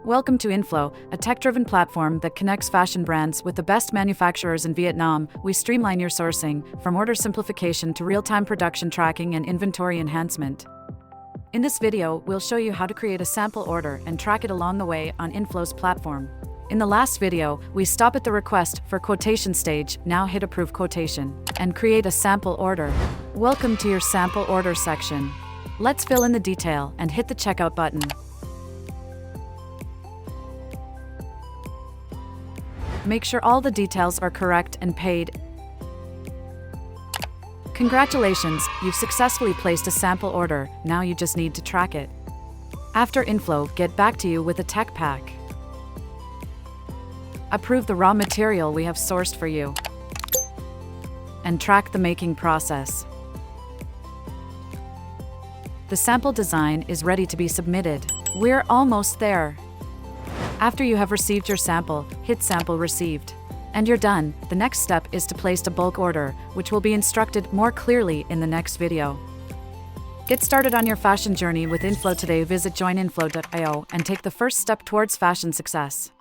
Welcome to Inflow, a tech-driven platform that connects fashion brands with the best manufacturers in Vietnam. We streamline your sourcing, from order simplification to real-time production tracking and inventory enhancement. In this video, we'll show you how to create a sample order and track it along the way on Inflow's platform. In the last video, we stop at the request for quotation stage. Now hit approve quotation and create a sample order. Welcome to your sample order section. Let's fill in the detail and hit the checkout button. Make sure all the details are correct and paid. Congratulations, you've successfully placed a sample order. Now you just need to track it. After Inflow, get back to you with a tech pack. Approve the raw material we have sourced for you. And track the making process. The sample design is ready to be submitted. We're almost there. After you have received your sample, hit Sample Received. And you're done. The next step is to place a bulk order, which will be instructed more clearly in the next video. Get started on your fashion journey with Inflow today. Visit joininflow.io and take the first step towards fashion success.